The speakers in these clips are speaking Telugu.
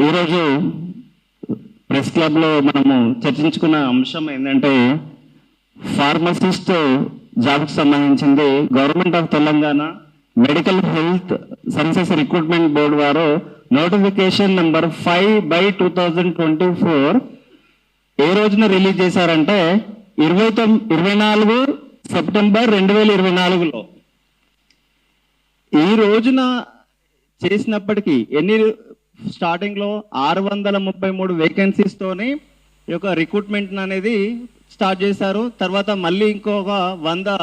ఈరోజు ప్రెస్ క్లబ్లో మనము చర్చించుకున్న అంశం ఏంటంటే ఫార్మసిస్ట్ జాబ్కి సంబంధించింది. Government of Telangana medical health services recruitment board వారు నోటిఫికేషన్ నెంబర్ 5/2024 ఏ రోజున రిలీజ్ చేశారంటే 24 సెప్టెంబర్ 2024లో. ఈ రోజున చేసినప్పటికీ స్టార్టింగ్ లో 633 వేకెన్సీస్ తోని ఈ యొక్క రిక్రూట్మెంట్ అనేది స్టార్ట్ చేశారు. తర్వాత మళ్ళీ ఇంకొక 100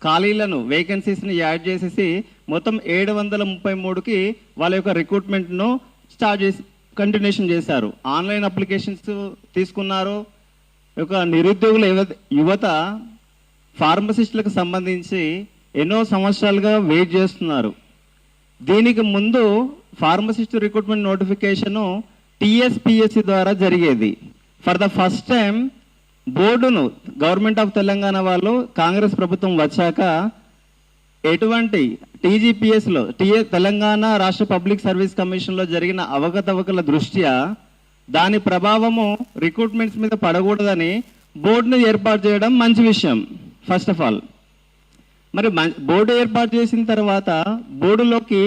ఖాళీలను వేకెన్సీస్ ని యాడ్ చేసేసి మొత్తం 733కి వాళ్ళ యొక్క రిక్రూట్మెంట్ ను స్టార్ట్ చేసి కంటిన్యూషన్ చేశారు. ఆన్లైన్ అప్లికేషన్స్ తీసుకున్నారు. ఒక నిరుద్యోగుల యువత ఫార్మసిస్టులకు సంబంధించి ఎన్నో సంవత్సరాలుగా వెయిట్ చేస్తున్నారు. దీనికి ముందు ఫార్మసిస్ట్ రిక్రూట్మెంట్ నోటిఫికేషన్ టీఎస్పిఎస్సి ద్వారా జరిగేది. ఫర్ ద ఫస్ట్ టైం బోర్డును గవర్నమెంట్ ఆఫ్ తెలంగాణ వాళ్ళు కాంగ్రెస్ ప్రభుత్వం వచ్చాక ఎటువంటి టీజీపీఎస్లో తెలంగాణ రాష్ట్ర పబ్లిక్ సర్వీస్ కమిషన్లో జరిగిన అవకతవకల దృష్ట్యా దాని ప్రభావము రిక్రూట్మెంట్స్ మీద పడకూడదని బోర్డును ఏర్పాటు చేయడం మంచి విషయం. ఫస్ట్ ఆఫ్ ఆల్ మరి బోర్డు ఏర్పాటు చేసిన తర్వాత బోర్డులోకి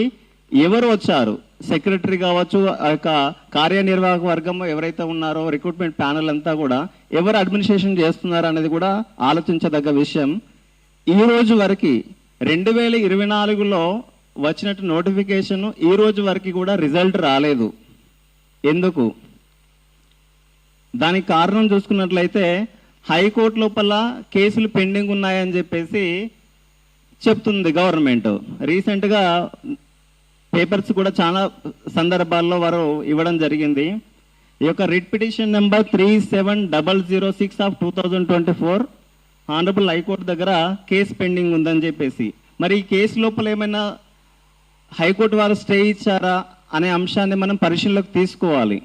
ఎవరు వచ్చారు, సెక్రటరీ కావచ్చు, ఆ యొక్క కార్యనిర్వాహక వర్గం ఎవరైతే ఉన్నారో రిక్రూట్మెంట్ ప్యానల్ అంతా కూడా ఎవరు అడ్మినిస్ట్రేషన్ చేస్తున్నారు అనేది కూడా ఆలోచించదగ్గ విషయం. ఈ రోజు వరకు 2024లో వచ్చినట్టు నోటిఫికేషన్ ఈ రోజు వరకు కూడా రిజల్ట్ రాలేదు. ఎందుకు? దానికి కారణం చూసుకున్నట్లయితే హైకోర్టు లోపల కేసులు పెండింగ్ ఉన్నాయని చెప్పేసి చెప్తుంది గవర్నమెంట్. రీసెంట్గా పేపర్స్ కూడా చాలా సందర్భాల్లో వారు ఇవ్వడం జరిగింది. ఈ యొక్క writ petition number 370006/2024 honourable high court దగ్గర కేసు పెండింగ్ ఉందని చెప్పేసి, మరి ఈ కేసు లోపల ఏమైనా హైకోర్టు వారు స్టే ఇచ్చారా అనే అంశాన్ని మనం పరిశీలనలోకి తీసుకోవాలి.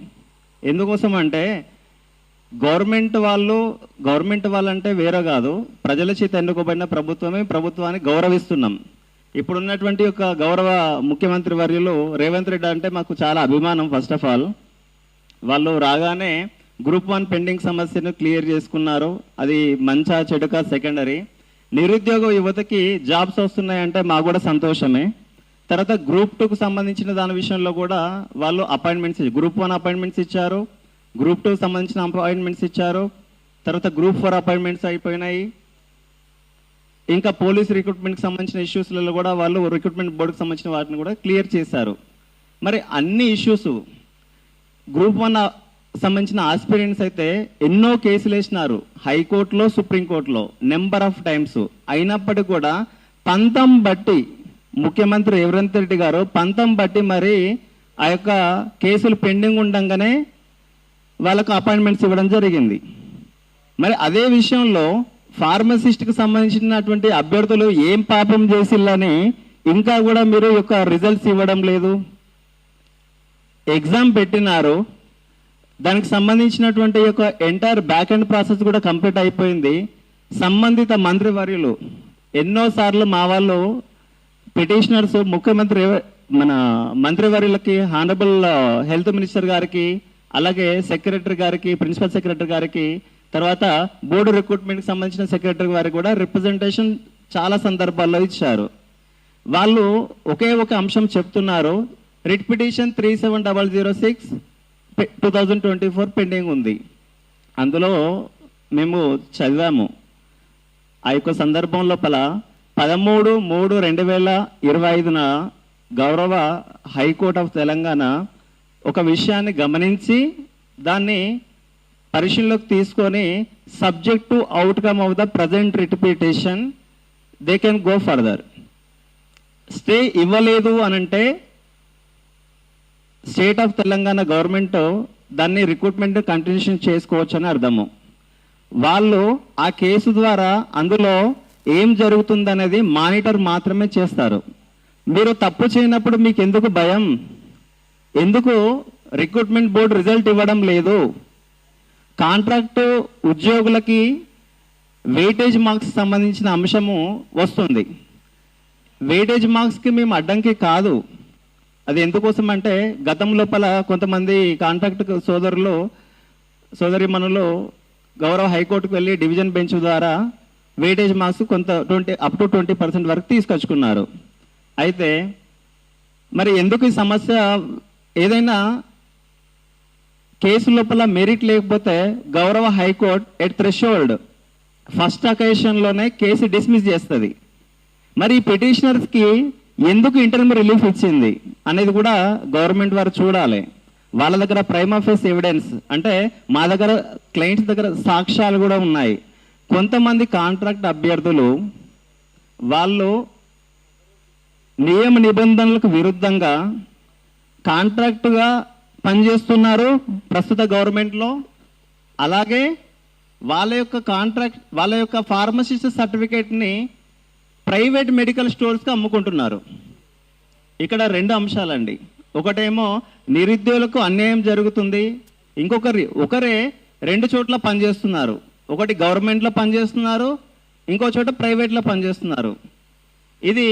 ఎందుకోసం అంటే గవర్నమెంట్ వాళ్ళంటే వేరే కాదు, ప్రజల చేత ఎన్నుకోబడిన ప్రభుత్వమే, ప్రభుత్వాన్ని గౌరవిస్తున్నాం. ఇప్పుడున్నటువంటి ఒక గౌరవ ముఖ్యమంత్రి వర్యులు రేవంత్ రెడ్డి అంటే మాకు చాలా అభిమానం. ఫస్ట్ ఆఫ్ ఆల్ వాళ్ళు రాగానే గ్రూప్ 1 పెండింగ్ సమస్యను క్లియర్ చేసుకున్నారు. అది మంచా చెడుక సెకండరీ. నిరుద్యోగ యువతకి జాబ్స్ వస్తున్నాయంటే మాకు కూడా సంతోషమే. తర్వాత గ్రూప్ 2కు సంబంధించిన దాని విషయంలో కూడా వాళ్ళు అపాయింట్మెంట్స్ గ్రూప్ 1 అపాయింట్మెంట్స్ ఇచ్చారు, గ్రూప్ 2 సంబంధించిన అపాయింట్మెంట్స్ ఇచ్చారు. తర్వాత గ్రూప్ 4 అపాయింట్మెంట్స్ అయిపోయినాయి. ఇంకా పోలీస్ రిక్రూట్మెంట్కి సంబంధించిన ఇష్యూస్లలో కూడా వాళ్ళు రిక్రూట్మెంట్ బోర్డుకి సంబంధించిన వాటిని కూడా క్లియర్ చేశారు. మరి అన్ని ఇష్యూస్ గ్రూప్ 1 సంబంధించిన ఆస్పిరెంట్స్ అయితే ఎన్నో కేసులు వేసినారు హైకోర్టులో, సుప్రీంకోర్టులో నెంబర్ ఆఫ్ టైమ్స్. అయినప్పటికీ కూడా పంతం బట్టి ముఖ్యమంత్రి రేవంత్ రెడ్డి గారు పంతం బట్టి మరి ఆ యొక్క కేసులు పెండింగ్ ఉండగానే వాళ్ళకు అపాయింట్మెంట్స్ ఇవ్వడం జరిగింది. మరి అదే విషయంలో ఫార్మసిస్ట్కి సంబంధించినటువంటి అభ్యర్థులు ఏం పాపం చేసిల్లని ఇంకా కూడా మీరు యొక్క రిజల్ట్స్ ఇవ్వడం లేదు. ఎగ్జామ్ పెట్టినారు, దానికి సంబంధించినటువంటి యొక్క ఎంటైర్ బ్యాక్ ఎండ్ ప్రాసెస్ కూడా కంప్లీట్ అయిపోయింది. సంబంధిత మంత్రివర్యులు ఎన్నోసార్లు మా వాళ్ళు పిటిషనర్స్ మన మంత్రివర్యులకి, హానరబుల్ హెల్త్ మినిస్టర్ గారికి, అలాగే సెక్రటరీ గారికి, ప్రిన్సిపల్ సెక్రటరీ గారికి, తర్వాత బోర్డు రిక్రూట్మెంట్కి సంబంధించిన సెక్రటరీ వారికి కూడా రిప్రజెంటేషన్ చాలా సందర్భాల్లో ఇచ్చారు. వాళ్ళు ఒకే ఒక అంశం చెప్తున్నారు, రిట్ పిటిషన్ 370006/2024 పెండింగ్ ఉంది. అందులో మేము చదివాము. ఆ యొక్క సందర్భం లోపల 13/3/2025న గౌరవ హైకోర్ట్ ఆఫ్ తెలంగాణ ఒక విషయాన్ని గమనించి దాన్ని పరిశీలనలోకి తీసుకొని subject to outcome of the present writ petition they can go further. Stay ఇవ్వలేదు అనంటే స్టేట్ ఆఫ్ తెలంగాణ గవర్నమెంట్ దాన్ని రిక్రూట్మెంట్ కంటిన్యూషన్ చేసుకోవచ్చు అని అర్థము. వాళ్ళు ఆ కేసు ద్వారా అందులో ఏం జరుగుతుందనేది మానిటర్ మాత్రమే చేస్తారు. మీరు తప్పు చేయనప్పుడు మీకు ఎందుకు భయం? ఎందుకు రిక్రూట్మెంట్ బోర్డు రిజల్ట్ ఇవ్వడం లేదు? కాంట్రాక్ట్ ఉద్యోగులకి వెయిటేజ్ మార్క్స్ సంబంధించిన అంశము వస్తుంది. వెయిటేజ్ మార్క్స్కి మేము అడ్డంకి కాదు. అది ఎందుకోసం అంటే గతం లోపల కొంతమంది కాంట్రాక్ట్ సోదరిమణులు గౌరవ హైకోర్టుకు వెళ్ళి డివిజన్ బెంచ్ ద్వారా వెయిటేజ్ మార్క్స్ కొంత 20% వరకు తీసుకొచ్చుకున్నారు. అయితే మరి ఎందుకు ఈ సమస్య, ఏదైనా కేసు లోపల మెరిట్ లేకపోతే గౌరవ హైకోర్టు ఎట్ థ్రెషోల్డ్ ఫస్ట్ అకేషన్లోనే కేసు డిస్మిస్ చేస్తుంది. మరి ఈ పిటిషనర్స్కి ఎందుకు ఇంటర్మ్ రిలీఫ్ ఇచ్చింది అనేది కూడా గవర్నమెంట్ వారు చూడాలి. వాళ్ళ దగ్గర ప్రైమా ఫేస్ ఎవిడెన్స్ అంటే మా దగ్గర క్లయింట్స్ దగ్గర సాక్ష్యాలు కూడా ఉన్నాయి. కొంతమంది కాంట్రాక్ట్ అభ్యర్థులు వాళ్ళు నియమ నిబంధనలకు విరుద్ధంగా కాంట్రాక్టుగా పనిచేస్తున్నారు ప్రస్తుత గవర్నమెంట్లో. అలాగే వాళ్ళ యొక్క ఫార్మసిస్ట్ సర్టిఫికేట్ని ప్రైవేట్ మెడికల్ స్టోర్స్కి అమ్ముకుంటున్నారు. ఇక్కడ 2 అంశాలండి. ఒకటేమో నిరుద్యోగులకు అన్యాయం జరుగుతుంది, ఒకరే 2 చోట్ల పనిచేస్తున్నారు. ఒకటి గవర్నమెంట్లో పనిచేస్తున్నారు, ఇంకో చోట ప్రైవేట్లో పనిచేస్తున్నారు. ఇది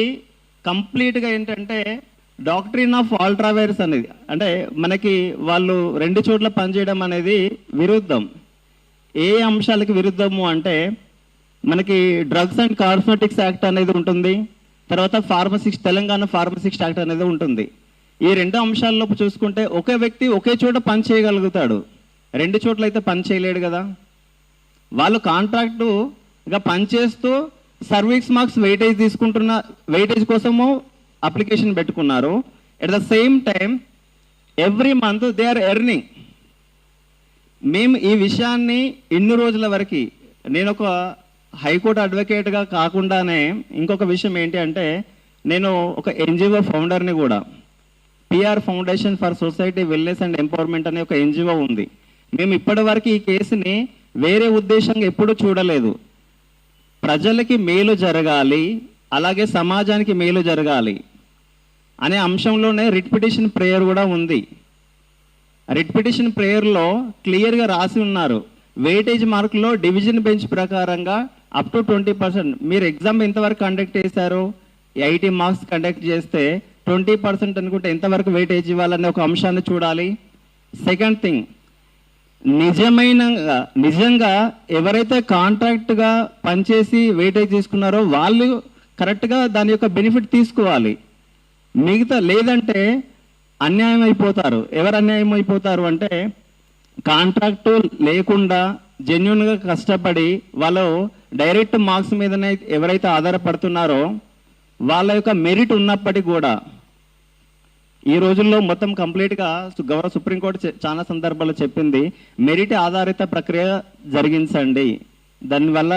కంప్లీట్గా ఏంటంటే డాక్ట్రిన్ ఆఫ్ ఆల్ట్రావైరస్ అనేది, అంటే మనకి వాళ్ళు 2 చోట్ల పనిచేయడం అనేది విరుద్ధం. ఏ అంశాలకి విరుద్ధము అంటే మనకి డ్రగ్స్ అండ్ కాస్మెటిక్స్ యాక్ట్ అనేది ఉంటుంది, తర్వాత తెలంగాణ ఫార్మసిస్ట్ యాక్ట్ అనేది ఉంటుంది. ఈ 2 అంశాల్లో చూసుకుంటే ఒకే వ్యక్తి ఒకే చోట పని చేయగలుగుతాడు, 2 చోట్ల అయితే పని చేయలేడు కదా. వాళ్ళు కాంట్రాక్టుగా పనిచేస్తూ సర్వీస్ మార్క్స్ వెయిటేజ్ కోసము అప్లికేషన్ పెట్టుకున్నారు. At the same time every month they are earning. మేము ఈ విషయాన్ని ఇన్ని రోజుల వరకు, నేను ఒక హైకోర్టు అడ్వకేట్గా కాకుండానే ఇంకొక విషయం ఏంటి అంటే, నేను ఒక ఎన్జిఓ ఫౌండర్ని కూడా. PR foundation for society wellness and empowerment అనే ఒక ఎన్జిఓ ఉంది. మేము ఇప్పటి వరకు ఈ కేసుని వేరే ఉద్దేశంగా ఎప్పుడూ చూడలేదు. ప్రజలకి మేలు జరగాలి, అలాగే సమాజానికి మేలు జరగాలి అనే అంశంలోనే రిట్ పిటిషన్ ప్రేయర్ కూడా ఉంది. రిట్ పిటిషన్ ప్రేయర్లో క్లియర్గా రాసి ఉన్నారు, వెయిటేజ్ మార్కులో డివిజన్ బెంచ్ ప్రకారంగా అప్ టు 20%. మీరు ఎగ్జామ్ ఎంతవరకు కండక్ట్ చేశారు, 80 మార్క్స్ కండక్ట్ చేస్తే 20% అనుకుంటే ఎంతవరకు వెయిటేజ్ ఇవ్వాలనే ఒక అంశాన్ని చూడాలి. సెకండ్ థింగ్, నిజంగా ఎవరైతే కాంట్రాక్ట్గా పనిచేసి వెయిటేజ్ తీసుకున్నారో వాళ్ళు కరెక్ట్గా దాని యొక్క బెనిఫిట్ తీసుకోవాలి. మిగతా లేదంటే అన్యాయం అయిపోతారు. ఎవరు అన్యాయం అయిపోతారు అంటే కాంట్రాక్టు లేకుండా జెన్యున్గా కష్టపడి వాళ్ళు డైరెక్ట్ మార్క్స్ మీదనే ఎవరైతే ఆధారపడుతున్నారో వాళ్ళ యొక్క మెరిట్ ఉన్నప్పటికీ కూడా ఈ రోజుల్లో మొత్తం కంప్లీట్గా గౌరవ సుప్రీంకోర్టు చాలా సందర్భాల్లో చెప్పింది, మెరిట్ ఆధారిత ప్రక్రియ జరిగించండి, దానివల్ల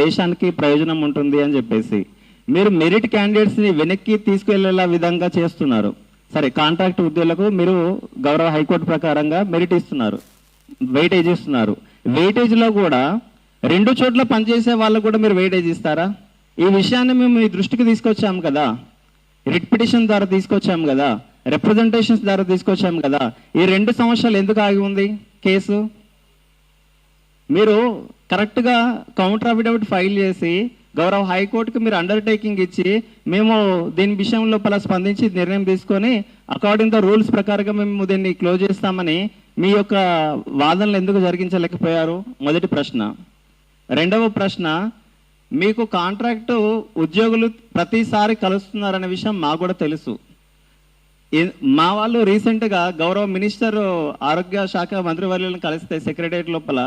దేశానికి ప్రయోజనం ఉంటుంది అని చెప్పేసి. మీరు మెరిట్ క్యాండిడేట్స్ని వెనక్కి తీసుకెళ్లేలా విధంగా చేస్తున్నారు. సరే, కాంట్రాక్ట్ ఉద్యోగులకు మీరు గౌరవ హైకోర్టు ప్రకారంగా మెరిట్ ఇస్తున్నారు, వెయిటేజ్ ఇస్తున్నారు. వెయిటేజ్లో కూడా 2 చోట్ల పనిచేసే వాళ్ళకు కూడా మీరు వెయిటేజ్ ఇస్తారా? ఈ విషయాన్ని మేము మీ దృష్టికి తీసుకొచ్చాము కదా, రిట్ పిటిషన్ ద్వారా తీసుకొచ్చాము కదా, రిప్రజెంటేషన్స్ ద్వారా తీసుకొచ్చాము కదా. ఈ 2 సంవత్సరాలు ఎందుకు ఆగి ఉంది కేసు? మీరు కరెక్ట్గా కౌంటర్ అఫిడవిట్ ఫైల్ చేసి గౌరవ హైకోర్టుకి మీరు అండర్టేకింగ్ ఇచ్చి మేము దీని విషయం లోపల స్పందించి నిర్ణయం తీసుకొని అకార్డింగ్ ద రూల్స్ ప్రకారంగా మేము దీన్ని క్లోజ్ చేస్తామని మీ యొక్క వాదనలు ఎందుకు జరిగించలేకపోయారు? మొదటి ప్రశ్న. రెండవ ప్రశ్న, మీకు కాంట్రాక్టు ఉద్యోగులు ప్రతిసారి కలుస్తున్నారనే విషయం మాకు కూడా తెలుసు. మా వాళ్ళు రీసెంట్గా గౌరవ మినిస్టర్ ఆరోగ్య శాఖ మంత్రివర్యులను కలిస్తే సెక్రటరియట్ లోపల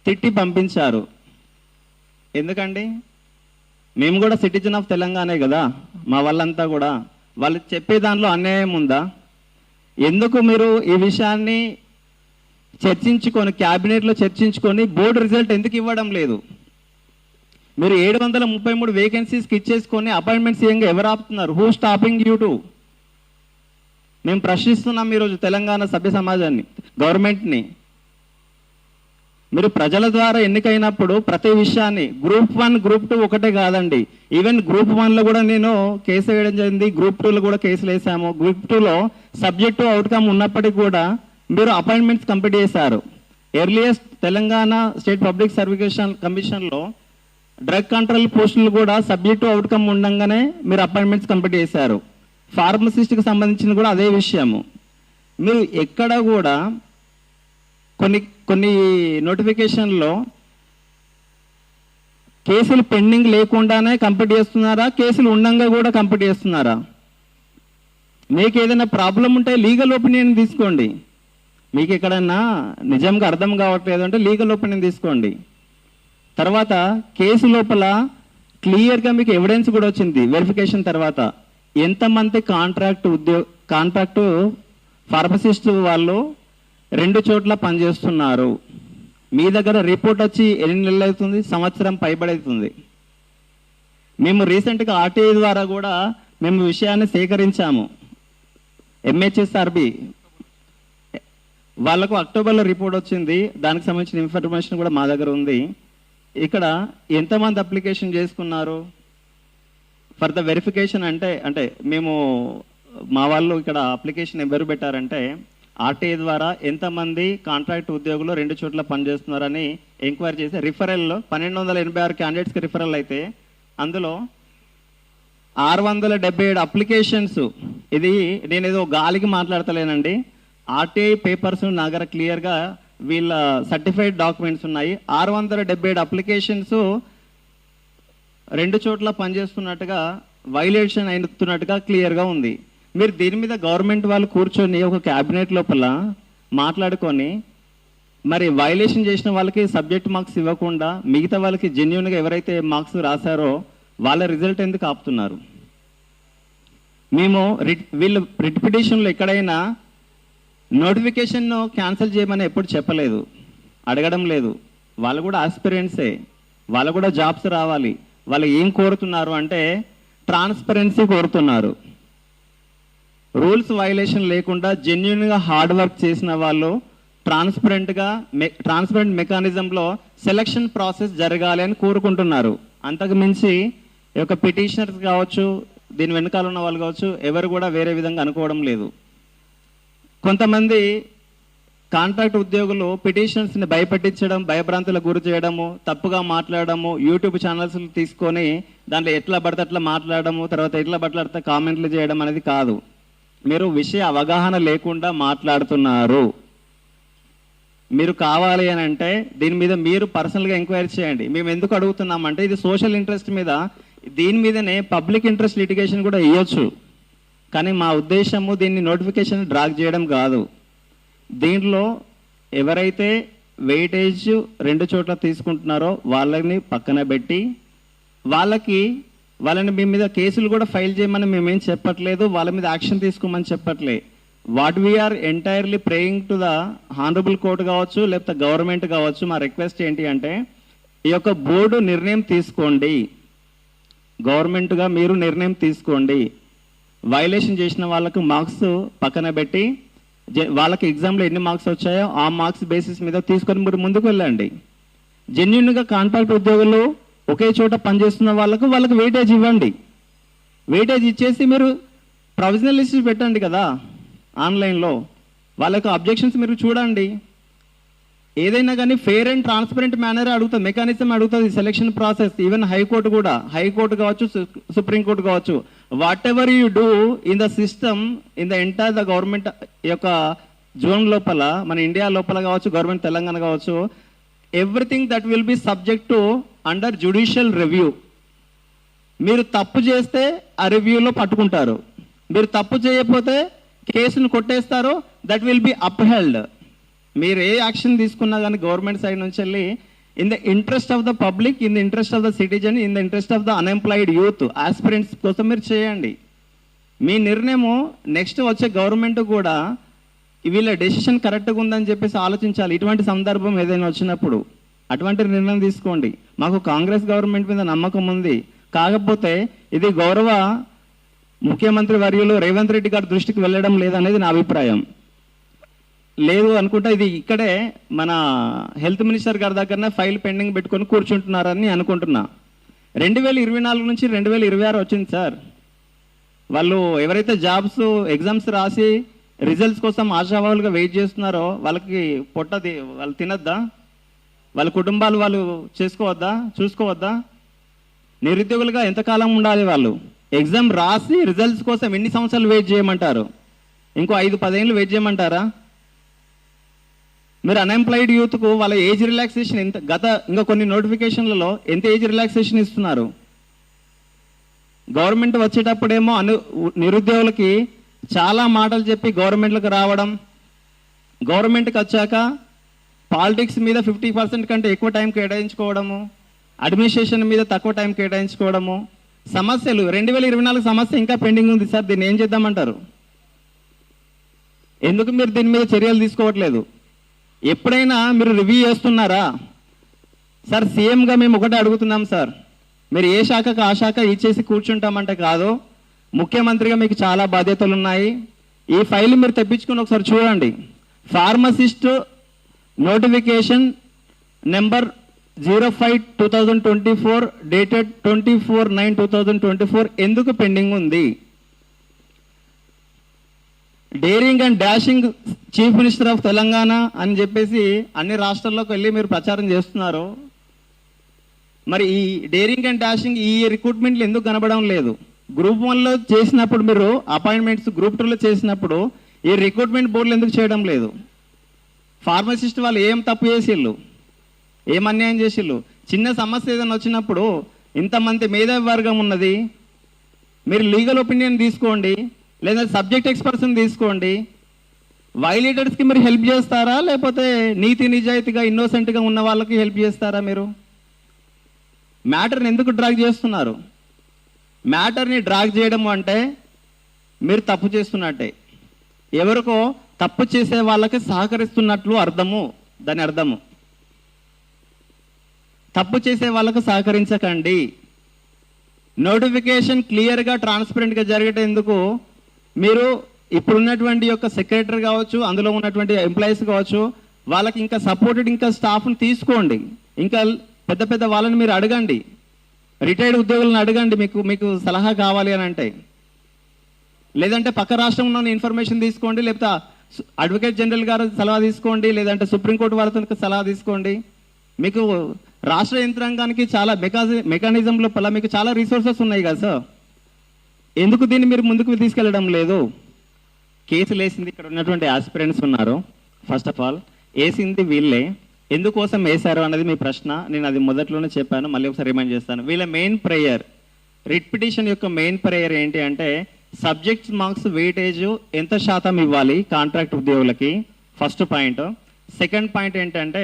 తిట్టి పంపించారు. ఎందుకండి? మేము కూడా సిటిజన్ ఆఫ్ తెలంగాణే కదా, మా వాళ్ళంతా కూడా. వాళ్ళు చెప్పే దానిలో అన్యాయం ఉందా? ఎందుకు మీరు ఈ విషయాన్ని చర్చించుకొని క్యాబినెట్లో చర్చించుకొని బోర్డు రిజల్ట్ ఎందుకు ఇవ్వడం లేదు? మీరు 733 వేకెన్సీస్కి ఇచ్చేసుకొని అపాయింట్మెంట్స్ ఇయ్యంగా ఎవరు ఆపుతున్నారు? Who stopping you to? మేము ప్రశ్నిస్తున్నాం ఈరోజు తెలంగాణ సభ్య సమాజాన్ని, గవర్నమెంట్ని. మీరు ప్రజల ద్వారా ఎన్నికైనప్పుడు ప్రతి విషయాన్ని గ్రూప్ 1 గ్రూప్ 2 ఒకటే కాదండి, ఈవెన్ గ్రూప్ 1లో కూడా నేను కేసు వేయడం జరిగింది, గ్రూప్ 2లో కూడా కేసులు వేసాము. గ్రూప్ 2లో సబ్జెక్టు అవుట్కమ్ ఉన్నప్పటికీ కూడా మీరు అపాయింట్మెంట్స్ కంప్లీట్ చేశారు. Earliest Telangana state public service కమిషన్లో డ్రగ్ కంట్రోల్ పోస్టులు కూడా సబ్జెక్టు అవుట్కమ్ ఉండగానే మీరు అపాయింట్మెంట్స్ కంప్లీట్ చేశారు. ఫార్మసిస్ట్కి సంబంధించిన కూడా అదే విషయము. మీరు ఎక్కడ కూడా కొన్ని నోటిఫికేషన్లో కేసులు పెండింగ్ లేకుండానే కంప్లీట్ చేస్తున్నారా, కేసులు ఉండంగా కూడా కంప్లీట్ చేస్తున్నారా? మీకు ఏదైనా ప్రాబ్లం ఉంటే లీగల్ ఒపీనియన్ తీసుకోండి. మీకు ఎక్కడన్నా నిజంగా అర్థం కావట్లేదు అంటే లీగల్ ఒపీనియన్ తీసుకోండి. తర్వాత కేసు లోపల క్లియర్గా మీకు ఎవిడెన్స్ కూడా వచ్చింది వెరిఫికేషన్ తర్వాత. ఎంతమంది కాంట్రాక్టు ఫార్మసిస్ట్ వాళ్ళు 2 చోట్ల పనిచేస్తున్నారు. మీ దగ్గర రిపోర్ట్ వచ్చి ఎన్ని నెలలు అవుతుంది? సంవత్సరం పైబడవుతుంది. మేము రీసెంట్గా ఆర్టీఐ ద్వారా కూడా మేము విషయాన్ని సేకరించాము. ఎంహెచ్ఎస్ఆర్బి వాళ్ళకు అక్టోబర్లో రిపోర్ట్ వచ్చింది. దానికి సంబంధించిన ఇన్ఫర్మేషన్ కూడా మా దగ్గర ఉంది. ఇక్కడ ఎంతమంది అప్లికేషన్ చేసుకున్నారు ఫర్ ద వెరిఫికేషన్ అంటే మేము మా వాళ్ళు ఇక్కడ అప్లికేషన్ ఎవరు పెట్టారంటే ఆర్టీఐ ద్వారా ఎంతమంది కాంట్రాక్ట్ ఉద్యోగులు 2 చోట్ల పనిచేస్తున్నారని ఎంక్వైరీ చేసి రిఫరల్లో 1286 క్యాండిడేట్స్కి రిఫరల్ అయితే అందులో 677 అప్లికేషన్స్. ఇది నేనేదో గాలికి మాట్లాడతలేనండి. ఆర్టీఐ పేపర్స్ నా దగ్గర క్లియర్గా వీళ్ళ సర్టిఫైడ్ డాక్యుమెంట్స్ ఉన్నాయి. 677 అప్లికేషన్స్ 2 చోట్ల పనిచేస్తున్నట్టుగా వైలేషన్ అయినట్టుగా క్లియర్గా ఉంది. మీరు దీని మీద గవర్నమెంట్ వాళ్ళు కూర్చొని ఒక క్యాబినెట్ లోపల మాట్లాడుకొని మరి వైలేషన్ చేసిన వాళ్ళకి సబ్జెక్ట్ మార్క్స్ ఇవ్వకుండా మిగతా వాళ్ళకి జెన్యున్గా ఎవరైతే మార్క్స్ రాశారో వాళ్ళ రిజల్ట్ ఎందుకు ఆపుతున్నారు? మేము వీళ్ళు రిట్ పిటిషన్లో ఎక్కడైనా నోటిఫికేషన్ క్యాన్సిల్ చేయమని ఎప్పుడు చెప్పలేదు, అడగడం లేదు. వాళ్ళు కూడా ఆస్పిరెంట్సే, వాళ్ళు కూడా జాబ్స్ రావాలి. వాళ్ళు ఏం కోరుతున్నారు అంటే ట్రాన్స్పరెన్సీ కోరుతున్నారు. రూల్స్ వైలేషన్ లేకుండా జెన్యున్గా హార్డ్ వర్క్ చేసిన వాళ్ళు ట్రాన్స్పరెంట్ మెకానిజంలో సెలక్షన్ ప్రాసెస్ జరగాలి అని కోరుకుంటున్నారు. అంతకు మించి ఈ యొక్క పిటిషనర్స్ కావచ్చు, దీని వెనకాల ఉన్న వాళ్ళు కావచ్చు, ఎవరు కూడా వేరే విధంగా అనుకోవడం లేదు. కొంతమంది కాంట్రాక్ట్ ఉద్యోగులు పిటిషనర్స్ని భయపెట్టించడం, భయభ్రాంతులకు గురి చేయడము, తప్పుగా మాట్లాడడము, యూట్యూబ్ ఛానల్స్ తీసుకొని దాంట్లో ఎట్లా పడితే అట్లా మాట్లాడడము, తర్వాత ఎట్లా పడితే కామెంట్లు చేయడం అనేది కాదు. మీరు విషయ అవగాహన లేకుండా మాట్లాడుతున్నారు. మీరు కావాలి అని అంటే దీని మీద మీరు పర్సనల్గా ఎంక్వైరీ చేయండి. మేము ఎందుకు అడుగుతున్నామంటే ఇది సోషల్ ఇంట్రెస్ట్ మీద, దీని మీదనే పబ్లిక్ ఇంట్రెస్ట్ లిటిగేషన్ కూడా ఇవ్వచ్చు. కానీ మా ఉద్దేశము దీన్ని నోటిఫికేషన్ డ్రాగ్ చేయడం కాదు. దీంట్లో ఎవరైతే వెయిటేజ్ 2 చోట్ల తీసుకుంటున్నారో వాళ్ళని పక్కన పెట్టి వాళ్ళని మీ మీద కేసులు కూడా ఫైల్ చేయమని మేమేం చెప్పట్లేదు, వాళ్ళ మీద యాక్షన్ తీసుకోమని చెప్పట్లే. What we're entirely praying to the honourable court కావచ్చు, లేకపోతే గవర్నమెంట్ కావచ్చు. మా రిక్వెస్ట్ ఏంటి అంటే ఈ యొక్క బోర్డు నిర్ణయం తీసుకోండి, గవర్నమెంట్గా మీరు నిర్ణయం తీసుకోండి. వైలేషన్ చేసిన వాళ్ళకు మార్క్స్ పక్కన పెట్టి వాళ్ళకి ఎగ్జామ్లో ఎన్ని మార్క్స్ వచ్చాయో ఆ మార్క్స్ బేసిస్ మీద తీసుకొని మీరు ముందుకు వెళ్ళండి. జెన్యున్గా కాంట్రాక్ట్ ఉద్యోగులు ఒకే చోట పనిచేస్తున్న వాళ్ళకి వెయిటేజ్ ఇవ్వండి. వెయిటేజ్ ఇచ్చేసి మీరు ప్రొవిజనల్ లిస్ట్ పెట్టండి కదా ఆన్లైన్లో. వాళ్ళకి అబ్జెక్షన్స్ మీరు చూడండి. ఏదైనా కానీ ఫెయిర్ అండ్ ట్రాన్స్పరెంట్ మేనర్ అడుగుతుంది, మెకానిజం అడుగుతుంది సెలక్షన్ ప్రాసెస్. ఈవెన్ హైకోర్టు కూడా, హైకోర్టు కావచ్చు, సుప్రీంకోర్టు కావచ్చు, what ever you do in the system in the entire the government యొక్క జోన్ లోపల, మన ఇండియా లోపల కావచ్చు, గవర్నమెంట్ తెలంగాణ కావచ్చు, everything that will be subject to under judicial review. మీరు తప్పు చేస్తే ఆ రివ్యూలో పట్టుకుంటారు, మీరు తప్పు చేయకపోతే కేసును కొట్టేస్తారు. That will be upheld. మీరు ఏ యాక్షన్ తీసుకున్నా కానీ గవర్నమెంట్ సైడ్ నుంచి వెళ్ళి in the interest of the public, in the interest of the citizen, in the interest of the unemployed youth, aspirants కోసం మీరు చేయండి. మీ నిర్ణయము నెక్స్ట్ వచ్చే గవర్నమెంట్ కూడా వీళ్ళ డెసిషన్ కరెక్ట్గా ఉందని చెప్పేసి ఆలోచించాలి. ఇటువంటి సందర్భం ఏదైనా వచ్చినప్పుడు అటువంటి నిర్ణయం తీసుకోండి. మాకు కాంగ్రెస్ గవర్నమెంట్ మీద నమ్మకం ఉంది. కాకపోతే ఇది గౌరవ ముఖ్యమంత్రి వర్యులు రేవంత్ రెడ్డి గారి దృష్టికి వెళ్ళడం లేదనేది నా అభిప్రాయం. లేదు అనుకుంటా ఇది ఇక్కడే మన హెల్త్ మినిస్టర్ గారి దగ్గరనే ఫైల్ పెండింగ్ పెట్టుకొని కూర్చుంటున్నారని అనుకుంటున్నా. 2024 నుంచి 2026 వచ్చింది సార్. వాళ్ళు ఎవరైతే జాబ్స్ ఎగ్జామ్స్ రాసి రిజల్ట్స్ కోసం ఆశావాహులుగా వెయిట్ చేస్తున్నారో వాళ్ళకి వాళ్ళు తినద్దా? వాళ్ళ కుటుంబాలు వాళ్ళు చూసుకోవద్దా? నిరుద్యోగులుగా ఎంతకాలం ఉండాలి? వాళ్ళు ఎగ్జామ్ రాసి రిజల్ట్స్ కోసం ఎన్ని సంవత్సరాలు వెయిట్ చేయమంటారు? ఇంకో 5-10 ఏళ్ళు వెయిట్ చేయమంటారా? మీరు అన్ఎంప్లాయిడ్ యూత్కు వాళ్ళ ఏజ్ రిలాక్సేషన్ ఎంత, ఇంకా కొన్ని నోటిఫికేషన్లలో ఎంత ఏజ్ రిలాక్సేషన్ ఇస్తున్నారు? గవర్నమెంట్ వచ్చేటప్పుడేమో నిరుద్యోగులకి చాలా మాటలు చెప్పి గవర్నమెంట్లకు రావడం, గవర్నమెంట్కి వచ్చాక పాలిటిక్స్ మీద 50% కంటే ఎక్కువ టైం కేటాయించుకోవడము, అడ్మినిస్ట్రేషన్ మీద తక్కువ టైం కేటాయించుకోవడము, సమస్యలు 2024 సమస్య ఇంకా పెండింగ్ ఉంది సార్, దీన్ని ఏం చేద్దామంటారు? ఎందుకు మీరు దీని మీద చర్యలు తీసుకోవట్లేదు? ఎప్పుడైనా మీరు రివ్యూ చేస్తున్నారా? సార్ సీఎంగా మేము ఒకటే అడుగుతున్నాం సార్, మీరు ఏ శాఖకు ఆ శాఖ ఇచ్చేసి కూర్చుంటామంటే కాదు, ముఖ్యమంత్రిగా మీకు చాలా బాధ్యతలు ఉన్నాయి. ఈ ఫైల్ మీరు తెప్పించుకొని ఒకసారి చూడండి. ఫార్మసిస్ట్ నోటిఫికేషన్ నెంబర్ 05/2024 డేటెడ్ 24/9/2024 ఎందుకు పెండింగ్ ఉంది? Daring and dashing chief minister of Telangana అని చెప్పేసి అన్ని రాష్ట్రాల్లోకి వెళ్ళి మీరు ప్రచారం చేస్తున్నారు. మరి ఈ డేరింగ్ అండ్ డాషింగ్ ఈ రిక్రూట్మెంట్లు ఎందుకు కనబడడం లేదు? గ్రూప్ 1లో చేసినప్పుడు మీరు అపాయింట్మెంట్స్, గ్రూప్ 2లో చేసినప్పుడు ఈ రిక్రూట్మెంట్ బోర్డులు ఎందుకు చేయడం లేదు? ఫార్మసిస్ట్ వాళ్ళు ఏం తప్పు చేసిళ్ళు, ఏం అన్యాయం చేసిళ్ళు? చిన్న సమస్య ఏదైనా వచ్చినప్పుడు ఇంతమంది మేధావి వర్గం ఉన్నది, మీరు లీగల్ ఒపీనియన్ తీసుకోండి, లేదా సబ్జెక్ట్ ఎక్స్పర్ట్స్ని తీసుకోండి. వైలేటర్స్కి మీరు హెల్ప్ చేస్తారా, లేకపోతే నీతి నిజాయితీగా ఇన్నోసెంట్గా ఉన్న వాళ్ళకి హెల్ప్ చేస్తారా? మీరు మ్యాటర్ని ఎందుకు డ్రాగ్ చేస్తున్నారు? మ్యాటర్ని డ్రాగ్ చేయడం అంటే మీరు తప్పు చేస్తున్నట్టే, ఎవరికో తప్పు చేసే వాళ్ళకి సహకరిస్తున్నట్లు అర్థము. దాని అర్థము తప్పు చేసే వాళ్ళకు సహకరించకండి. నోటిఫికేషన్ క్లియర్గా ట్రాన్స్పరెంట్గా జరిగేటందుకు మీరు ఇప్పుడున్నటువంటి యొక్క సెక్రటరీ కావచ్చు, అందులో ఉన్నటువంటి ఎంప్లాయీస్ కావచ్చు, వాళ్ళకి ఇంకా సపోర్టెడ్ ఇంకా స్టాఫ్ని తీసుకోండి. ఇంకా పెద్ద పెద్ద వాళ్ళని మీరు అడగండి, రిటైర్డ్ ఉద్యోగులను అడగండి, మీకు సలహా కావాలి అని అంటే. లేదంటే పక్క రాష్ట్రంలో ఇన్ఫర్మేషన్ తీసుకోండి, లేకపోతే అడ్వకేట్ జనరల్ గారు సలహా తీసుకోండి, లేదంటే సుప్రీంకోర్టు వారితో సలహా తీసుకోండి. మీకు రాష్ట్ర యంత్రాంగానికి చాలా మెకానిజం లోపల మీకు చాలా రిసోర్సెస్ ఉన్నాయి కదా సార్, ఎందుకు దీన్ని మీరు ముందుకు తీసుకెళ్ళడం లేదు? కేసులు వేసింది ఇక్కడ ఉన్నటువంటి ఆస్పిరెంట్స్ ఉన్నారు. ఫస్ట్ ఆఫ్ ఆల్ వేసింది వీళ్ళే, ఎందుకోసం వేశారు అన్నది మీ ప్రశ్న. నేను అది మొదట్లోనే చెప్పాను, మళ్ళీ ఒకసారి రిమైండ్ చేస్తాను. వీళ్ళ మెయిన్ ప్రేయర్, రిట్ పిటిషన్ యొక్క మెయిన్ ప్రేయర్ ఏంటి అంటే సబ్జెక్ట్ మార్క్స్ వెయిటేజ్ ఎంత శాతం ఇవ్వాలి కాంట్రాక్ట్ ఉద్యోగులకి, ఫస్ట్ పాయింట్. సెకండ్ పాయింట్ ఏంటంటే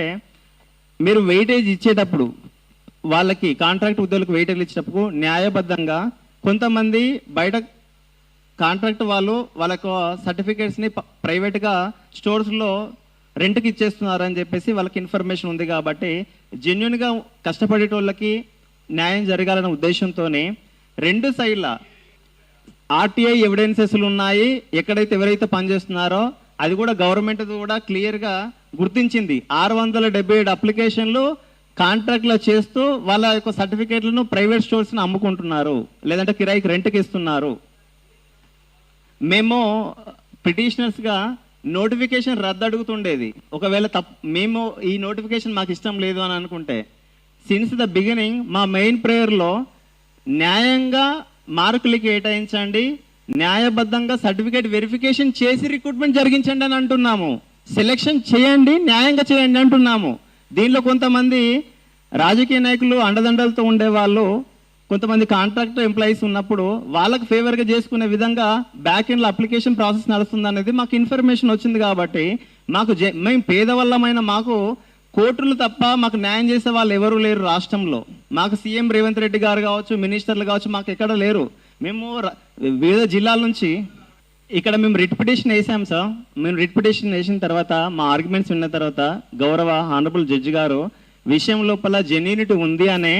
మీరు వెయిటేజ్ ఇచ్చేటప్పుడు వాళ్ళకి కాంట్రాక్ట్ ఉద్యోగులకు వెయిటేజ్ ఇచ్చేటప్పుడు న్యాయబద్ధంగా కొంతమంది బయట కాంట్రాక్ట్ వాళ్ళు వాళ్ళకు సర్టిఫికేట్స్ని ప్రైవేట్గా స్టోర్స్లో రెంట్కి ఇచ్చేస్తున్నారు అని చెప్పేసి వాళ్ళకి ఇన్ఫర్మేషన్ ఉంది. కాబట్టి జెన్యున్గా కష్టపడేటోళ్ళకి న్యాయం జరగాలనే ఉద్దేశంతోనే రెండు సైడ్ల ఆర్టీఐ ఎవిడెన్సెస్లు ఉన్నాయి. ఎక్కడైతే ఎవరైతే పనిచేస్తున్నారో అది కూడా గవర్నమెంట్ కూడా క్లియర్గా గుర్తించింది. 677 అప్లికేషన్లు కాంట్రాక్ట్లో చేస్తూ వాళ్ళ యొక్క సర్టిఫికేట్లను ప్రైవేట్ స్టోర్స్ని అమ్ముకుంటున్నారు, లేదంటే కిరాయికి రెంట్కి ఇస్తున్నారు. మేము పిటిషనర్స్గా నోటిఫికేషన్ రద్దు అడుగుతుండేది. ఒకవేళ మేము ఈ నోటిఫికేషన్ మాకు ఇష్టం లేదు అని అనుకుంటే, సిన్స్ ద బిగినింగ్ మా మెయిన్ ప్రేయర్లో న్యాయంగా మార్కులు కేటాయించండి, న్యాయబద్ధంగా సర్టిఫికేట్ వెరిఫికేషన్ చేసి రిక్రూట్మెంట్ జరిగించండి అని అంటున్నాము. సెలెక్షన్ చేయండి, న్యాయంగా చేయండి అంటున్నాము. దీనిలో కొంతమంది రాజకీయ నాయకులు అండదండలతో ఉండేవాళ్ళు, కొంతమంది కాంట్రాక్ట్ ఎంప్లాయీస్ ఉన్నప్పుడు వాళ్ళకి ఫేవర్గా చేసుకునే విధంగా బ్యాక్ ఎండ్లో అప్లికేషన్ ప్రాసెస్ నడుస్తుంది అనేది మాకు ఇన్ఫర్మేషన్ వచ్చింది. కాబట్టి మేము పేదవాళ్ళమైన మాకు కోర్టులు తప్ప మాకు న్యాయం చేసే వాళ్ళు ఎవరు లేరు రాష్ట్రంలో. మాకు సీఎం రేవంత్ రెడ్డి గారు కావచ్చు, మినిస్టర్లు కావచ్చు, మాకు ఎక్కడ లేరు. మేము వివిధ జిల్లాల నుంచి ఇక్కడ మేము రిట్ పిటిషన్ వేసాం సార్. మేము రిట్ పిటిషన్ వేసిన తర్వాత మా ఆర్గ్యుమెంట్స్ విన్న తర్వాత గౌరవ ఆనరబుల్ జడ్జి గారు విషయం లోపల జెన్యూనిటీ ఉంది అనే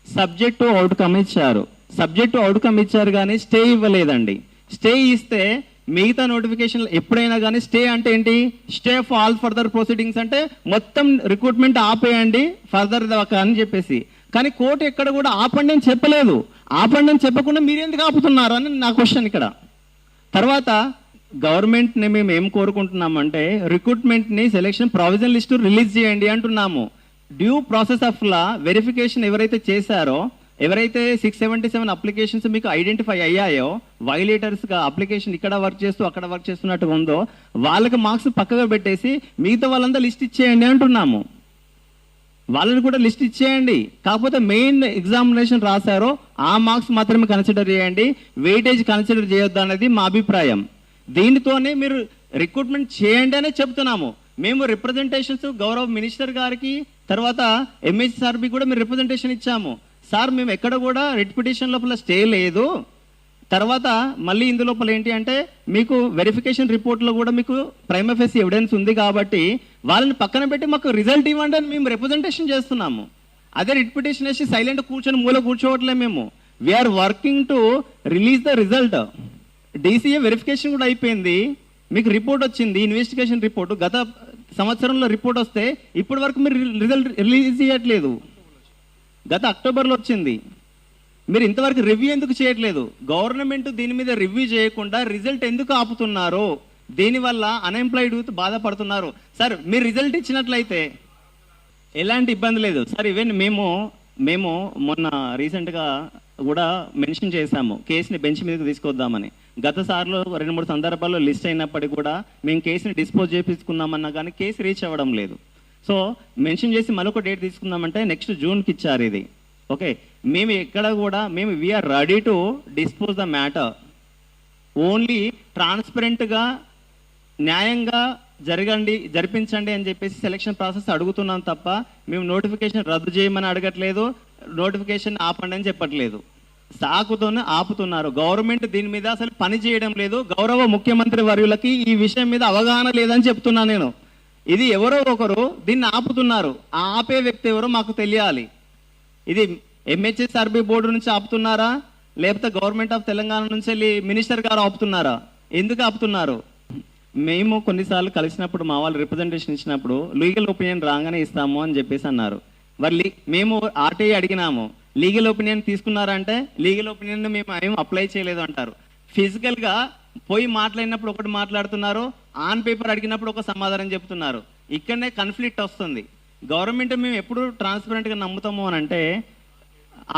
సబ్జెక్టు అవుట్కమ్ ఇచ్చారు. సబ్జెక్టు అవుట్కమ్ ఇచ్చారు కానీ స్టే ఇవ్వలేదండి. స్టే ఇస్తే మిగతా నోటిఫికేషన్ ఎప్పుడైనా కానీ స్టే అంటే ఏంటి, stay of all further proceedings అంటే మొత్తం రిక్రూట్మెంట్ ఆపేయండి ఫర్దర్ దాకా అని చెప్పేసి. కానీ కోర్టు ఎక్కడ కూడా ఆపండి అని చెప్పలేదు. ఆపండి అని చెప్పకుండా మీరు ఎందుకు ఆపుతున్నారు అని నా క్వశ్చన్ ఇక్కడ. తర్వాత గవర్నమెంట్ని మేము ఏం కోరుకుంటున్నామంటే రిక్రూట్మెంట్ని సెలెక్షన్ ప్రావిజన్ లిస్టు రిలీజ్ చేయండి అంటున్నాము. Due process of law verification ఎవరైతే చేశారో ఎవరైతే 677 అప్లికేషన్స్ మీకు ఐడెంటిఫై అయ్యాయో, వైలేటర్స్గా అప్లికేషన్ ఇక్కడ వర్క్ చేస్తూ అక్కడ వర్క్ చేస్తున్నట్టుగా ఉందో, వాళ్ళకి మార్క్స్ పక్కగా పెట్టేసి మిగతా వాళ్ళంతా లిస్ట్ ఇచ్చేయండి అంటున్నాము. వాళ్ళని కూడా లిస్ట్ ఇచ్చేయండి. కాకపోతే మెయిన్ ఎగ్జామినేషన్ రాశారో ఆ మార్క్స్ మాత్రమే కన్సిడర్ చేయండి, వెయిటేజ్ కన్సిడర్ చేయొద్దు అనేది మా అభిప్రాయం. దీనితోనే మీరు రిక్రూట్మెంట్ చేయండి అనే చెప్తున్నాము. మేము రిప్రజెంటేషన్స్ గౌరవ మినిస్టర్ గారికి, తర్వాత ఎంహెచ్ఆర్బి కూడా మేము రిప్రజెంటేషన్ ఇచ్చాము. సార్ మేము ఎక్కడ కూడా రిట్ పిటిషన్ లోపల స్టే లేదు, తర్వాత మళ్ళీ ఇందు లోపల ఏంటి అంటే మీకు వెరిఫికేషన్ రిపోర్ట్లో కూడా మీకు ప్రైమా ఫేసి ఎవిడెన్స్ ఉంది కాబట్టి వాళ్ళని పక్కన పెట్టి మాకు రిజల్ట్ ఇవ్వండి అని మేము రిప్రజెంటేషన్ చేస్తున్నాము. అదే రిట్ పిటిషన్ వేసి సైలెంట్ కూర్చొని మూల కూర్చోవట్లే. మేము we're working to release the result. DCA verification కూడా అయిపోయింది, మీకు రిపోర్ట్ వచ్చింది, ఇన్వెస్టిగేషన్ రిపోర్ట్. గత సంవత్సరంలో రిపోర్ట్ వస్తే ఇప్పటి వరకు మీరు రిజల్ట్ రిలీజ్ చేయట్లేదు. గత అక్టోబర్లో వచ్చింది, మీరు ఇంతవరకు రివ్యూ ఎందుకు చేయట్లేదు? గవర్నమెంట్ దీని మీద రివ్యూ చేయకుండా రిజల్ట్ ఎందుకు ఆపుతున్నారు? దీనివల్ల అన్ఎంప్లాయిడ్ యూత్ బాధపడుతున్నారు. సార్ మీరు రిజల్ట్ ఇచ్చినట్లయితే ఎలాంటి ఇబ్బంది లేదు సార్. ఈవెన్ మేము మొన్న రీసెంట్గా కూడా మెన్షన్ చేశాము, కేసుని బెంచ్ మీదకి తీసుకొద్దామని. గత సార్లు 2-3 సందర్భాల్లో లిస్ట్ అయినప్పటికీ కూడా మేము కేసుని డిస్పోజ్ చేపించుకుందామన్నా కానీ కేసు రీచ్ అవ్వడం లేదు. సో మెన్షన్ చేసి మరొక డేట్ తీసుకుందామంటే నెక్స్ట్ జూన్కి ఇచ్చారు ఇది. ఓకే, మేము ఎక్కడ కూడా we're ready to dispose the matter. Only ట్రాన్స్పరెంట్గా న్యాయంగా జరిపించండి అని చెప్పేసి సెలక్షన్ ప్రాసెస్ అడుగుతున్నాం తప్ప మేము నోటిఫికేషన్ రద్దు చేయమని అడగట్లేదు, నోటిఫికేషన్ ఆపండి అని చెప్పట్లేదు. సాకుతోనే ఆపుతున్నారు. గవర్నమెంట్ దీని మీద అసలు పని చేయడం లేదు. గౌరవ ముఖ్యమంత్రి వర్యులకి ఈ విషయం మీద అవగాహన లేదని చెప్తున్నా నేను. ఇది ఎవరో ఒకరు దీన్ని ఆపుతున్నారు. ఆ ఆపే వ్యక్తి ఎవరో మాకు తెలియాలి. ఇది ఎంహెచ్ఆర్బి బోర్డు నుంచి ఆపుతున్నారా, లేకపోతే గవర్నమెంట్ ఆఫ్ తెలంగాణ నుంచి వెళ్ళి మినిస్టర్ గారు ఆపుతున్నారా? ఎందుకు ఆపుతున్నారు? మేము కొన్నిసార్లు కలిసినప్పుడు మా వాళ్ళు రిప్రజెంటేషన్ ఇచ్చినప్పుడు లీగల్ ఒపీనియన్ రాగానే ఇస్తాము అని చెప్పేసి అన్నారు. మరి మేము ఆర్టీఐ అడిగినాము, లీగల్ ఒపీనియన్ తీసుకున్నారంటే లీగల్ ఒపీనియన్ మేము ఏం అప్లై చేయలేదు అంటారు. ఫిజికల్గా పోయి మాట్లాడినప్పుడు ఒకటి మాట్లాడుతున్నారు, ఆన్ పేపర్ అడిగినప్పుడు ఒక సమాధానం చెప్తున్నారు. ఇక్కడనే కన్ఫ్లిక్ట్ వస్తుంది. గవర్నమెంట్ మేము ఎప్పుడు ట్రాన్స్పరెంట్గా నమ్ముతాము అని అంటే,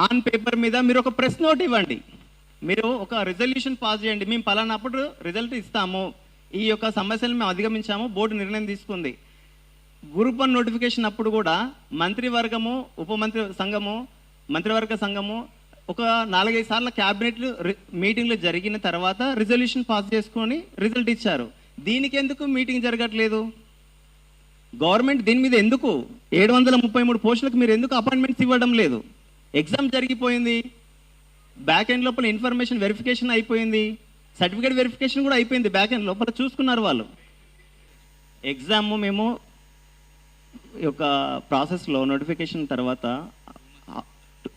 ఆన్ పేపర్ మీద మీరు ఒక ప్రెస్ నోట్ ఇవ్వండి, మీరు ఒక రిజల్యూషన్ పాస్ చేయండి, మేము పలానప్పుడు రిజల్ట్ ఇస్తాము, ఈ యొక్క సమస్యలు మేము అధిగమించాము, బోర్డు నిర్ణయం తీసుకుంది. గ్రూప్ 1 నోటిఫికేషన్ అప్పుడు కూడా మంత్రివర్గము, మంత్రివర్గ సంఘము ఒక 4-5 సార్లు క్యాబినెట్ మీటింగ్లు జరిగిన తర్వాత రిజల్యూషన్ పాస్ చేసుకొని రిజల్ట్ ఇచ్చారు. దీనికి ఎందుకు మీటింగ్ జరగట్లేదు? గవర్నమెంట్ దీని మీద ఎందుకు 733 పోస్టులకు మీరు ఎందుకు అపాయింట్మెంట్స్ ఇవ్వడం లేదు? ఎగ్జామ్ జరిగిపోయింది, బ్యాక్ ఎండ్ లోపల ఇన్ఫర్మేషన్ వెరిఫికేషన్ అయిపోయింది, సర్టిఫికేట్ వెరిఫికేషన్ కూడా అయిపోయింది, బ్యాక్ ఎండ్ లోపల చూసుకున్నారు వాళ్ళు. ఎగ్జామ్ మేము యొక్క ప్రాసెస్లో నోటిఫికేషన్ తర్వాత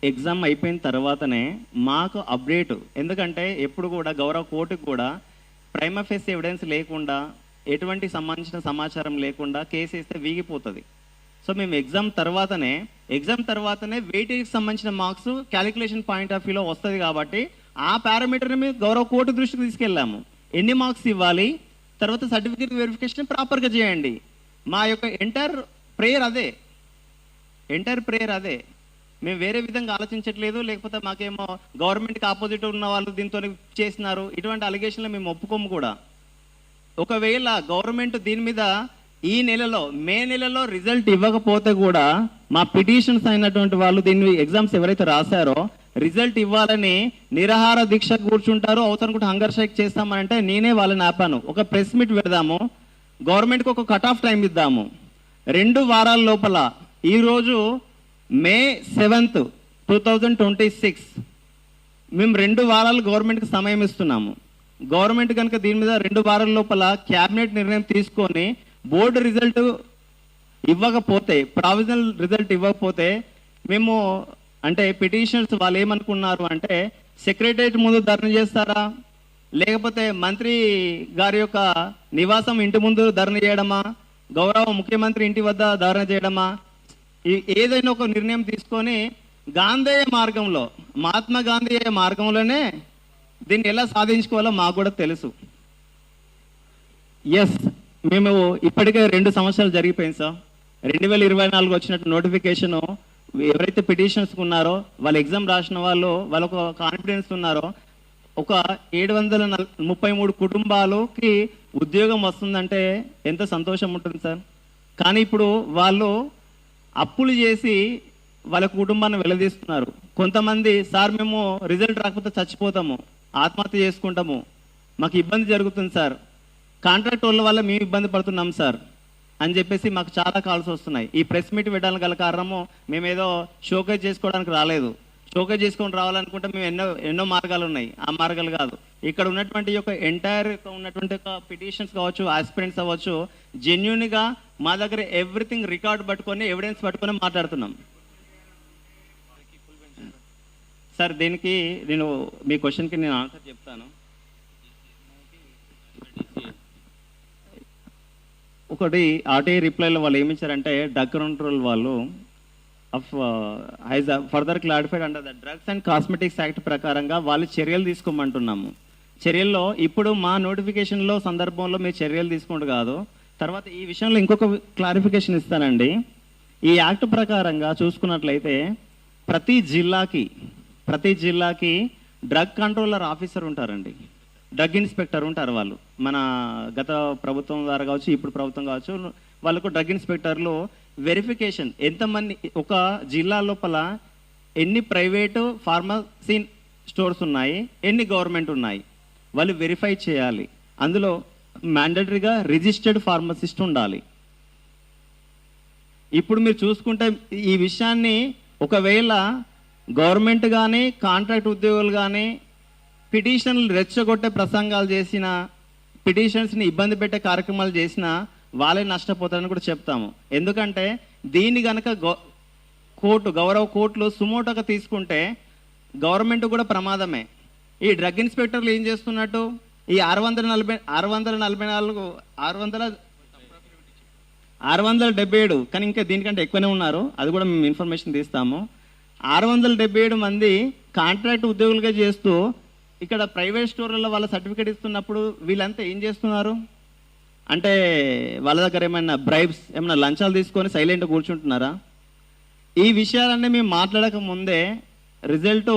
ఎగ్జామ్ అయిపోయిన తర్వాతనే మాకు అప్డేట్. ఎందుకంటే ఎప్పుడు కూడా గౌరవ కోర్టుకు కూడా ప్రైమా ఫేసి ఎవిడెన్స్ లేకుండా, ఎటువంటి సంబంధించిన సమాచారం లేకుండా కేసు వేస్తే వీగిపోతుంది. సో మేము ఎగ్జామ్ తర్వాతనే వెయిటేజ్కి సంబంధించిన మార్క్స్ క్యాలిక్యులేషన్ పాయింట్ ఆఫ్ వ్యూలో వస్తుంది కాబట్టి ఆ పారామీటర్ని మేము గౌరవ కోర్టు దృష్టికి తీసుకెళ్ళాము. ఎన్ని మార్క్స్ ఇవ్వాలి, తర్వాత సర్టిఫికేట్ వెరిఫికేషన్ ప్రాపర్గా చేయండి. మా యొక్క ఎంటైర్ ప్రేయర్ అదే. మేము వేరే విధంగా ఆలోచించట్లేదు. లేకపోతే మాకేమో గవర్నమెంట్కి ఆపోజిట్ ఉన్న వాళ్ళు దీంతో చేసినారు, ఇటువంటి అలిగేషన్లు మేము ఒప్పుకోము కూడా. ఒకవేళ గవర్నమెంట్ దీని మీద ఈ నెలలో, మే నెలలో రిజల్ట్ ఇవ్వకపోతే కూడా మా పిటిషన్స్ అయినటువంటి వాళ్ళు దీన్ని ఎగ్జామ్స్ ఎవరైతే రాశారో రిజల్ట్ ఇవ్వాలని నిరాహార దీక్ష కూర్చుంటారు, అవసరం కూడా హంగర్ స్ట్రైక్ చేస్తామంటే నేనే వాళ్ళని ఆపాను. ఒక ప్రెస్ మీట్ పెడదాము, గవర్నమెంట్కి ఒక కట్ ఆఫ్ టైం ఇద్దాము. 2 వారాల లోపల, ఈరోజు మే 7th 2026, మేము 2 వారాలు గవర్నమెంట్కి సమయం ఇస్తున్నాము. గవర్నమెంట్ కనుక దీని మీద 2 వారాల లోపల క్యాబినెట్ నిర్ణయం తీసుకొని బోర్డు రిజల్ట్ ఇవ్వకపోతే, ప్రావిజనల్ రిజల్ట్ ఇవ్వకపోతే, మేము అంటే పిటిషనర్స్ వాళ్ళు ఏమనుకున్నారు అంటే సెక్రటరియట్ ముందు ధర్నా చేస్తారా, లేకపోతే మంత్రి గారి యొక్క నివాసం ఇంటి ముందు ధర్నా చేయడమా, గౌరవ ముఖ్యమంత్రి ఇంటి వద్ద ధర్నా చేయడమా, ఏదైనా ఒక నిర్ణయం తీసుకొని గాంధేయ మార్గంలో, మహాత్మా గాంధీ మార్గంలోనే దీన్ని ఎలా సాధించుకోవాలో మాకు కూడా తెలుసు. ఎస్, మేము ఇప్పటికే 2 సంవత్సరాలు జరిగిపోయింది సార్. 2024 వచ్చినట్టు నోటిఫికేషను ఎవరైతే పిటిషన్స్ ఉన్నారో వాళ్ళు ఎగ్జామ్ రాసిన వాళ్ళు వాళ్ళకు కాన్ఫిడెన్స్ ఉన్నారో ఒక 733 కుటుంబాలకి ఉద్యోగం వస్తుందంటే ఎంత సంతోషం ఉంటుంది సార్. కానీ ఇప్పుడు వాళ్ళు అప్పులు చేసి వాళ్ళ కుటుంబాన్ని వెల్లదీస్తున్నారు. కొంతమంది సార్ మేము రిజల్ట్ రాకపోతే చచ్చిపోతాము, ఆత్మహత్య చేసుకుంటాము, మాకు ఇబ్బంది జరుగుతుంది సార్, కాంట్రాక్ట్ వాళ్ళ వల్ల మేము ఇబ్బంది పడుతున్నాం సార్ అని చెప్పేసి మాకు చాలా కాల్స్ వస్తున్నాయి. ఈ ప్రెస్ మీట్ పెట్టడానికి గల కారణము మేమేదో షోకేజ్ చేసుకోవడానికి రాలేదు. షోకేజ్ చేసుకొని రావాలనుకుంటే మేము ఎన్నో మార్గాలు ఉన్నాయి, ఆ మార్గాలు కాదు. ఇక్కడ ఉన్నటువంటి యొక్క ఎంటైర్ ఉన్నటువంటి పిటిషన్స్ కావచ్చు, ఆస్పిరెంట్స్ అవ్వచ్చు, జెన్యున్గా మా దగ్గర ఎవ్రీథింగ్ రికార్డ్ పట్టుకొని ఎవిడెన్స్ పట్టుకొని మాట్లాడుతున్నాం సార్. దీనికి నేను మీ క్వశ్చన్కి నేను ఆన్సర్ చెప్తాను. ఒకటి ఆర్టీఐ రిప్లైలో వాళ్ళు ఏమిచ్చారంటే డ్రగ్ కంట్రోల్ వాళ్ళు has further clarified under the drugs and cosmetics act ప్రకారంగా వాళ్ళు చర్యలు తీసుకోమంటున్నాము. చర్యల్లో ఇప్పుడు మా నోటిఫికేషన్లో సందర్భంలో మీరు చర్యలు తీసుకుంటూ కాదు. తర్వాత ఈ విషయంలో ఇంకొక క్లారిఫికేషన్ ఇస్తానండి. ఈ యాక్ట్ ప్రకారంగా చూసుకున్నట్లయితే ప్రతి జిల్లాకి డ్రగ్ కంట్రోలర్ ఆఫీసర్ ఉంటారండి, డ్రగ్ ఇన్స్పెక్టర్ ఉంటారు. వాళ్ళు మన గత ప్రభుత్వం ద్వారా కావచ్చు, ఇప్పుడు ప్రభుత్వం కావచ్చు, వాళ్ళకు డ్రగ్ ఇన్స్పెక్టర్లు వెరిఫికేషన్ ఎంతమంది ఒక జిల్లా లోపల ఎన్ని ప్రైవేటు ఫార్మసీ స్టోర్స్ ఉన్నాయి, ఎన్ని గవర్నమెంట్ ఉన్నాయి, వాళ్ళు వెరిఫై చేయాలి. అందులో మ్యాండటరీగా రిజిస్టర్డ్ ఫార్మసిస్ట్ ఉండాలి. ఇప్పుడు మీరు చూసుకుంటే ఈ విషయాన్ని ఒకవేళ గవర్నమెంట్ కానీ కాంట్రాక్ట్ ఉద్యోగులు కానీ పిటిషన్లు రెచ్చగొట్టే ప్రసంగాలు చేసిన, పిటిషన్స్ని ఇబ్బంది పెట్టే కార్యక్రమాలు చేసిన వాళ్ళే నష్టపోతారని కూడా చెప్తాము. ఎందుకంటే దీన్ని కనుక గౌరవ కోర్టులు సుమోటోగా తీసుకుంటే గవర్నమెంట్ కూడా ప్రమాదమే. ఈ డ్రగ్ ఇన్స్పెక్టర్లు ఏం చేస్తున్నట్టు ఈ 677 కానీ ఇంకా దీనికంటే ఎక్కువనే ఉన్నారు, అది కూడా మేము ఇన్ఫర్మేషన్ తీస్తాము. 677 మంది కాంట్రాక్ట్ ఉద్యోగులుగా చేస్తూ ఇక్కడ ప్రైవేట్ స్టోర్లలో వాళ్ళ సర్టిఫికేట్ ఇస్తున్నప్పుడు వీళ్ళంతా ఏం చేస్తున్నారు అంటే వాళ్ళ దగ్గర ఏమైనా బ్రైబ్స్, ఏమైనా లంచాలు తీసుకొని సైలెంట్గా కూర్చుంటున్నారా? ఈ విషయాలన్నీ మేము మాట్లాడక ముందే రిజల్ట్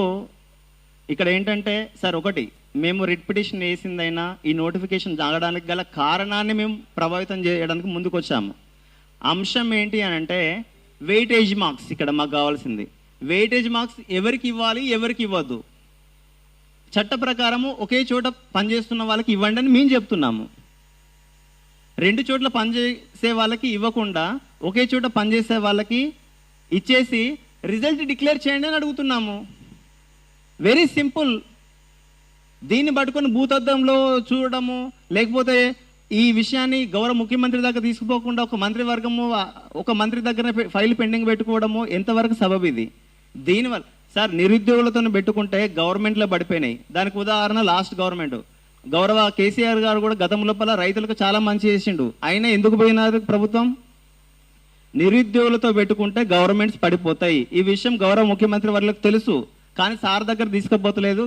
ఇక్కడ ఏంటంటే సార్, ఒకటి మేము రిట్ పిటిషన్ వేసిందైనా ఈ నోటిఫికేషన్ జాగడానికి గల కారణాన్ని మేము ప్రభావితం చేయడానికి ముందుకు వచ్చాము. అంశం ఏంటి అని అంటే వెయిటేజ్ మార్క్స్. ఇక్కడ మాకు కావాల్సింది వెయిటేజ్ మార్క్స్ ఎవరికి ఇవ్వాలి, ఎవరికి ఇవ్వద్దు. చట్ట ప్రకారము ఒకే చోట పనిచేస్తున్న వాళ్ళకి ఇవ్వండి అని మేము చెప్తున్నాము. 2 చోట్ల పనిచేసే వాళ్ళకి ఇవ్వకుండా ఒకే చోట పనిచేసే వాళ్ళకి ఇచ్చేసి రిజల్ట్ డిక్లేర్ చేయండి అని అడుగుతున్నాము. Very simple. దీన్ని పట్టుకొని భూతద్దంలో చూడడము, లేకపోతే ఈ విషయాన్ని గౌరవ ముఖ్యమంత్రి దాకా తీసుకుపోకుండా ఒక మంత్రి దగ్గర ఫైల్ పెండింగ్ పెట్టుకోవడము ఎంతవరకు సబబు ఇది? దీనివల్ల సార్ నిరుద్యోగులతో పెట్టుకుంటే గవర్నమెంట్లో పడిపోయినాయి. దానికి ఉదాహరణ లాస్ట్ గవర్నమెంట్ గౌరవ కేసీఆర్ గారు కూడా గతం లోపల రైతులకు చాలా మంచి చేసిండు. అయినా ఎందుకు పోయినారు ప్రభుత్వం? నిరుద్యోగులతో పెట్టుకుంటే గవర్నమెంట్స్ పడిపోతాయి. ఈ విషయం గౌరవ ముఖ్యమంత్రి వాళ్ళకి తెలుసు, కానీ సార్ దగ్గర తీసుకుపోతలేదు.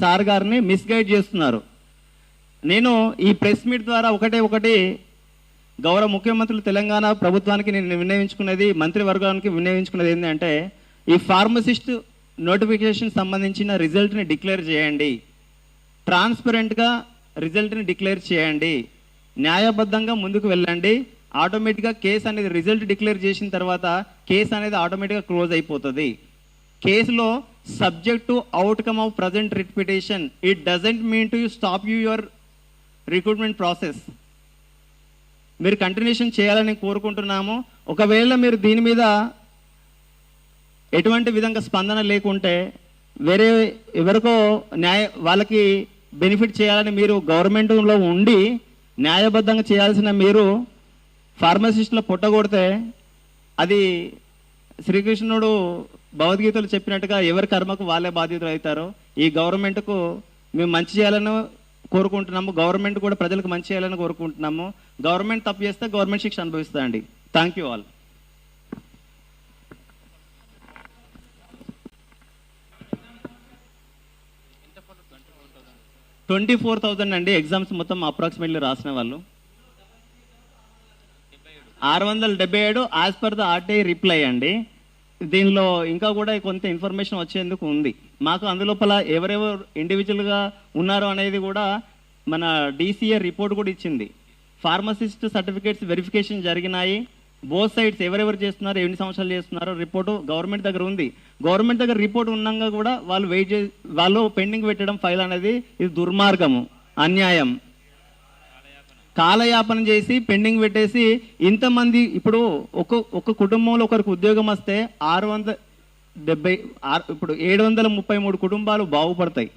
సార్ గారిని మిస్గైడ్ చేస్తున్నారు. నేను ఈ ప్రెస్ మీట్ ద్వారా ఒకటి గౌరవ ముఖ్యమంత్రులు తెలంగాణ ప్రభుత్వానికి నేను విన్నవించుకున్నది, మంత్రివర్గానికి విన్నవించుకున్నది ఏంటంటే ఈ ఫార్మసిస్ట్ నోటిఫికేషన్ సంబంధించిన రిజల్ట్ని డిక్లేర్ చేయండి, ట్రాన్స్పరెంట్గా రిజల్ట్ని డిక్లేర్ చేయండి, న్యాయబద్ధంగా ముందుకు వెళ్ళండి. ఆటోమేటిక్గా కేసు అనేది రిజల్ట్ డిక్లేర్ చేసిన తర్వాత కేసు అనేది ఆటోమేటిక్గా క్లోజ్ అయిపోతుంది. కేసులో subject to outcome of present writ petition it doesn't mean to stop your recruitment process. మీరు కంటిన్యూషన్ చేయాలని కోరుకుంటున్నాము. ఒకవేళ మీరు దీని మీద ఎటువంటి విధంగా స్పందన లేకుంటే వేరే ఎవరికో వాళ్ళకి బెనిఫిట్ చేయాలని మీరు గవర్నమెంట్లో ఉండి న్యాయబద్ధంగా చేయాల్సిన మీరు ఫార్మసిస్టులో పుట్టగొడితే అది శ్రీకృష్ణుడు భగవద్గీతలు చెప్పినట్టుగా ఎవరి కర్మకు వాళ్ళే బాధ్యతలు అవుతారు. ఈ గవర్నమెంట్కు మేము మంచి చేయాలని కోరుకుంటున్నాము, గవర్నమెంట్ కూడా ప్రజలకు మంచి చేయాలని కోరుకుంటున్నాము. గవర్నమెంట్ తప్పు చేస్తే గవర్నమెంట్ శిక్ష అనుభవిస్తా అండి. Thank you all. 24,000 అండి ఎగ్జామ్స్ మొత్తం అప్రాక్సిమేట్లీ రాసిన వాళ్ళు. 677 as per the RTI reply అండి. దీనిలో ఇంకా కూడా కొంత ఇన్ఫర్మేషన్ వచ్చేందుకు ఉంది. మాకు అందులోపల ఎవరెవరు ఇండివిజువల్గా ఉన్నారో అనేది కూడా మన DCA రిపోర్ట్ కూడా ఇచ్చింది. ఫార్మసిస్ట్ సర్టిఫికేట్స్ వెరిఫికేషన్ జరిగినాయి. బోత్ సైడ్స్ ఎవరెవరు చేస్తున్నారు, ఎన్ని సంవత్సరాలు చేస్తున్నారో రిపోర్టు గవర్నమెంట్ దగ్గర ఉంది. గవర్నమెంట్ దగ్గర రిపోర్ట్ ఉన్నాక కూడా వాళ్ళు పెండింగ్ పెట్టడం ఫైల్ అనేది ఇది దుర్మార్గము, అన్యాయం. కాలయాపన చేసి పెండింగ్ పెట్టేసి ఇంతమంది ఇప్పుడు ఒక కుటుంబంలో ఒకరికి ఉద్యోగం వస్తే 670 ఇప్పుడు 733 కుటుంబాలు బాగుపడతాయి.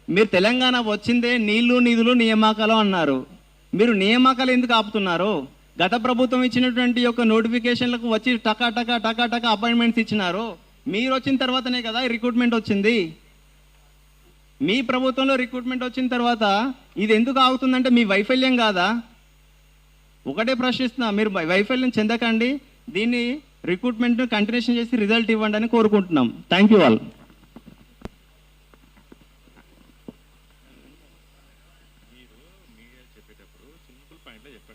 మీరు తెలంగాణ వచ్చిందే నీళ్లు నిధులు నియామకాలు అన్నారు. మీరు నియామకాలు ఎందుకు ఆపుతున్నారు? గత ప్రభుత్వం ఇచ్చినటువంటి యొక్క నోటిఫికేషన్లకు వచ్చి టకా అపాయింట్మెంట్స్ ఇచ్చినారు. మీరు వచ్చిన తర్వాతనే కదా రిక్రూట్మెంట్ వచ్చింది. మీ ప్రభుత్వంలో రిక్రూట్మెంట్ వచ్చిన తర్వాత ఇది ఎందుకు ఆగుతుందంటే మీ వైఫల్యం కాదా? ఒకటే ప్రశ్నిస్తున్నా, మీరు వైఫల్యం చెందకండి, దీన్ని రిక్రూట్మెంట్ కంటిన్యూషన్ చేసి రిజల్ట్ ఇవ్వండి అని కోరుకుంటున్నాం. Thank you all.